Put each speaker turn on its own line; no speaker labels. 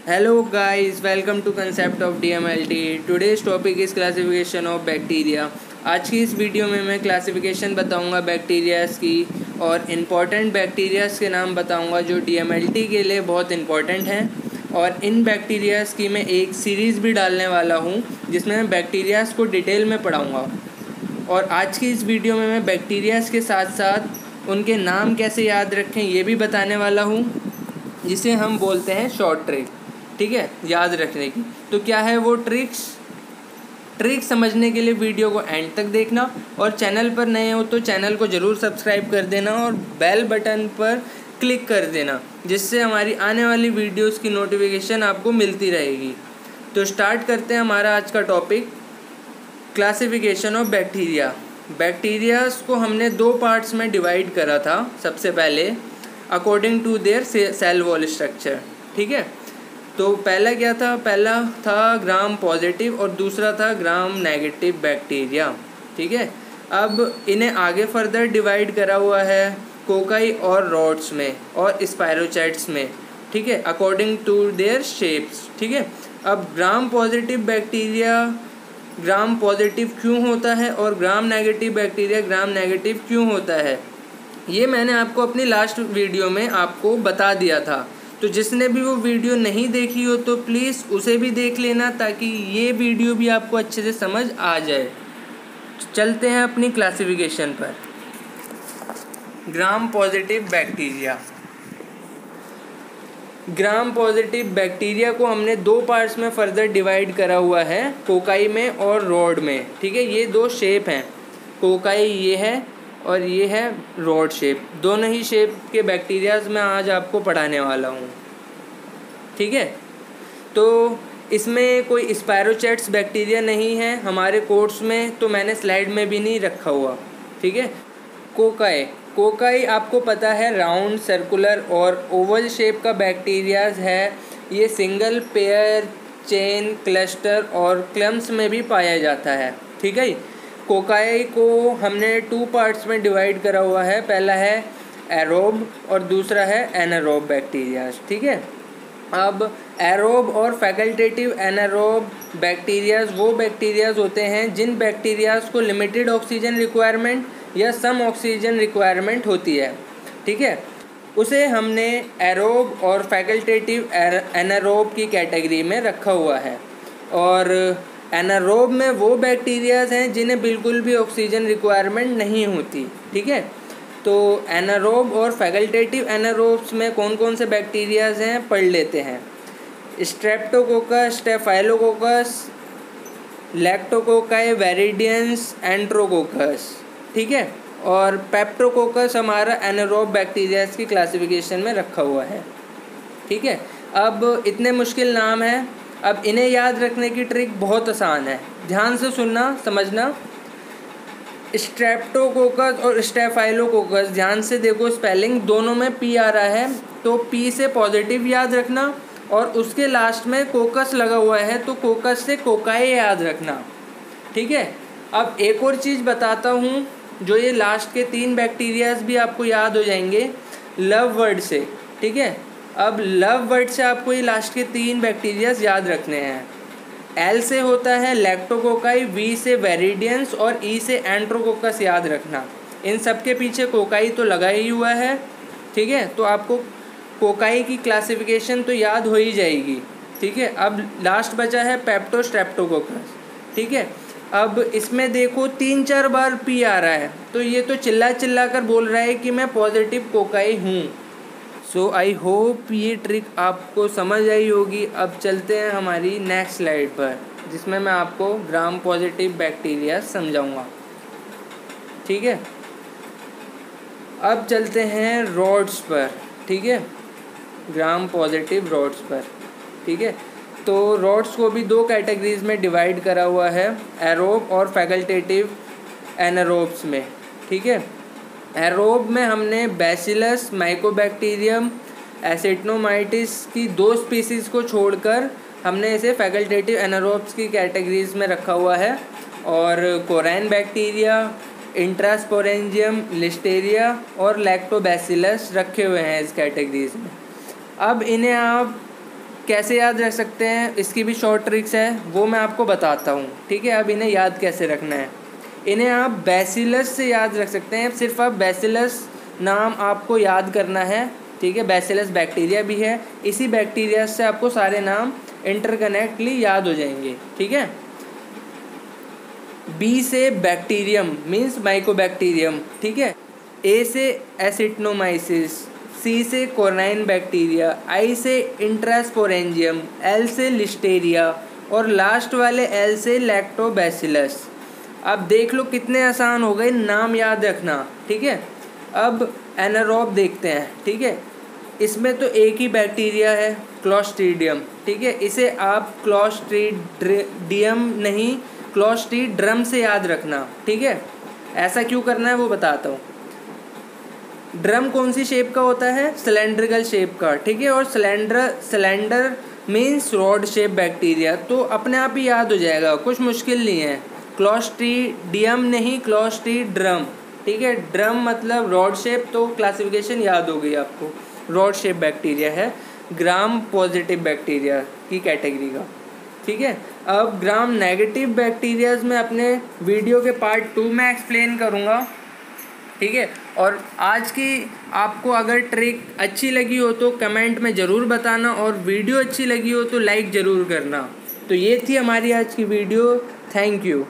Hello guys, welcome to concept of DMLT. Today's topic is classification of bacteria. आज की इस video में मैं क्लासिफिकेशन बताऊंगा बैक्टीरियाज़ की और इम्पॉर्टेंट बैक्टीरियाज़ के नाम बताऊंगा जो DMLT के लिए बहुत इम्पॉर्टेंट हैं। और इन बैक्टीरियाज़ की मैं एक सीरीज़ भी डालने वाला हूं जिसमें मैं बैक्टीरियाज़ को डिटेल में पढ़ाऊँगा। और आज की इस वीडियो में मैं बैक्टीरियाज़ के साथ साथ उनके नाम कैसे याद रखें ये भी बताने वाला हूँ, जिसे हम बोलते हैं शॉर्ट ट्रिक। ठीक है, याद रखने की। तो क्या है वो ट्रिक समझने के लिए वीडियो को एंड तक देखना, और चैनल पर नए हो तो चैनल को ज़रूर सब्सक्राइब कर देना और बेल बटन पर क्लिक कर देना, जिससे हमारी आने वाली वीडियोस की नोटिफिकेशन आपको मिलती रहेगी। तो स्टार्ट करते हैं हमारा आज का topic, classification of bacteria. Bacterias को हमने दो पार्ट्स में डिवाइड करा था। सबसे पहले according to their cell wall structure. ठीक है, तो पहला क्या था? पहला था ग्राम पॉजिटिव और दूसरा था ग्राम नेगेटिव बैक्टीरिया। ठीक है, अब इन्हें आगे फर्दर डिवाइड करा हुआ है कोकाई और रॉड्स में और स्पायरोचेट्स में। ठीक है, अकॉर्डिंग टू देयर शेप्स। ठीक है, अब gram positive bacteria gram positive क्यों होता है और gram negative bacteria gram negative क्यों होता है, ये मैंने आपको अपनी लास्ट वीडियो में आपको बता दिया था। तो जिसने भी वो वीडियो नहीं देखी हो तो प्लीज़ उसे भी देख लेना, ताकि ये वीडियो भी आपको अच्छे से समझ आ जाए। चलते हैं अपनी क्लासिफिकेशन पर। Gram positive bacteria. Gram positive bacteria को हमने दो पार्ट्स में फर्दर डिवाइड करा हुआ है, कोकाई में और रॉड में। ठीक है, ये दो शेप हैं, कोकाई ये है और ये है रॉड शेप। दोनों ही शेप के बैक्टीरियाज मैं आज आपको पढ़ाने वाला हूँ। ठीक है, तो इसमें कोई स्पायरोचेट्स बैक्टीरिया नहीं है हमारे कोर्स में, तो मैंने स्लाइड में भी नहीं रखा हुआ। ठीक है, कोकाई आपको पता है राउंड, सर्कुलर और ओवल शेप का बैक्टीरियाज है। ये सिंगल, पेयर, चेन, क्लस्टर और क्लम्स में भी पाया जाता है। ठीक है, कोकाई को हमने टू पार्ट्स में डिवाइड करा हुआ है। पहला है एरोब और दूसरा है एनारोब बैक्टीरियाज। ठीक है, अब एरोब और फैकल्टेटिव एनारोब बैक्टीरियाज वो बैक्टीरियाज होते हैं जिन बैक्टीरियाज को लिमिटेड ऑक्सीजन रिक्वायरमेंट या सम ऑक्सीजन रिक्वायरमेंट होती है। ठीक है, उसे हमने एरोब और फैकल्टेटिव एनारोब की कैटेगरी में रखा हुआ है। और एनारोब में वो बैक्टीरियाज हैं जिन्हें बिल्कुल भी ऑक्सीजन रिक्वायरमेंट नहीं होती। ठीक है, तो एनारोब और फैकल्टेटिव एनारोब्स में कौन कौन से बैक्टीरियाज हैं पढ़ लेते हैं। Streptococcus, staphylococcus, lactococci, viridans, enterococcus. ठीक है, और पेप्टोकोकस हमारा एनारोब बैक्टीरियाज की क्लासिफिकेशन में रखा हुआ है। ठीक है, अब इतने मुश्किल नाम हैं, अब इन्हें याद रखने की ट्रिक बहुत आसान है। ध्यान से सुनना, समझना। स्ट्रेप्टोकोकस और स्टेफाइलोकोकस, ध्यान से देखो, स्पेलिंग दोनों में पी आ रहा है, तो पी से पॉजिटिव याद रखना, और उसके लास्ट में कोकस लगा हुआ है तो कोकस से कोकाई याद रखना। ठीक है, अब एक और चीज़ बताता हूँ, जो ये लास्ट के तीन बैक्टीरियाज भी आपको याद हो जाएंगे लव वर्ड से। ठीक है, अब लव वर्ड से आपको ये लास्ट के तीन बैक्टीरियाज याद रखने हैं। एल से होता है लैक्टोकोकाई, वी से वेरिडियंस और ई से एंट्रोकोकस याद रखना। इन सब के पीछे कोकाई तो लगा ही हुआ है। ठीक है, तो आपको कोकाई की क्लासिफिकेशन तो याद हो ही जाएगी। ठीक है, अब लास्ट बचा है पेप्टो स्ट्रेप्टोकोकस। ठीक है, अब इसमें देखो 3-4 बार पी आ रहा है, तो ये तो चिल्ला कर बोल रहा है कि मैं पॉजिटिव कोकाई हूँ। सो आई होप ये ट्रिक आपको समझ आई होगी। अब चलते हैं हमारी नेक्स्ट स्लाइड पर, जिसमें मैं आपको ग्राम पॉजिटिव बैक्टीरिया समझाऊंगा। ठीक है, अब चलते हैं रॉड्स पर। ठीक है, ग्राम पॉजिटिव रॉड्स पर। ठीक है, तो रॉड्स को भी दो कैटेगरीज में डिवाइड करा हुआ है, एरोब और फैकल्टेटिव एनारोब्स में। ठीक है, एरोब में हमने बैसिलस, माइकोबैक्टीरियम, एसिटोमाइटिस की दो स्पीसीज़ को छोड़कर हमने इसे फैकल्टेटिव एनारोब्स की कैटेगरीज में रखा हुआ है। और कोराइन बैक्टीरिया, इंट्रास्पोरेंजियम, लिस्टेरिया और लैक्टोबैसिलस रखे हुए हैं इस कैटेगरीज में। अब इन्हें आप कैसे याद रख सकते हैं, इसकी भी शॉर्ट ट्रिक्स है, वो मैं आपको बताता हूँ। ठीक है, अब इन्हें याद कैसे रखना है। इन्हें आप बैसिलस से याद रख सकते हैं। सिर्फ आप बैसिलस नाम आपको याद करना है। ठीक है, बैसिलस बैक्टीरिया भी है, इसी बैक्टीरिया से आपको सारे नाम इंटरकनेक्टली याद हो जाएंगे। ठीक है, बी से बैक्टीरियम मीन्स माइकोबैक्टीरियम। ठीक है, ए से एसिटनोमाइसिस, सी से कोर्नाइन बैक्टीरिया, आई से इंट्रास्पोरेंजियम, एल से लिस्टेरिया और लास्ट वाले एल से लैक्टोबैसिलस। अब देख लो कितने आसान हो गए नाम याद रखना। ठीक है, अब एनारोब देखते हैं। ठीक है, इसमें तो एक ही बैक्टीरिया है, क्लोस्ट्रीडियम। ठीक है, इसे आप क्लोस्ट्रीडियम नहीं क्लोस्ट्रीड्रम से याद रखना। ठीक है, ऐसा क्यों करना है वो बताता हूँ। ड्रम कौन सी शेप का होता है, सिलेंड्रिकल शेप का। ठीक है, और cylinder means rod shape bacteria, तो अपने आप ही याद हो जाएगा, कुछ मुश्किल नहीं है। क्लोस्ट्रीडियम नहीं क्लोस्ट्रीड्रम। ठीक है, ड्रम मतलब रॉड शेप, तो क्लासिफिकेशन याद हो गई आपको, रॉड शेप बैक्टीरिया है, ग्राम पॉजिटिव बैक्टीरिया की कैटेगरी का। ठीक है, अब ग्राम नेगेटिव बैक्टीरियाज में अपने वीडियो के पार्ट 2 में एक्सप्लेन करूँगा। ठीक है, और आज की आपको अगर ट्रिक अच्छी लगी हो तो कमेंट में ज़रूर बताना, और वीडियो अच्छी लगी हो तो लाइक ज़रूर करना। तो ये थी हमारी आज की वीडियो। Thank you.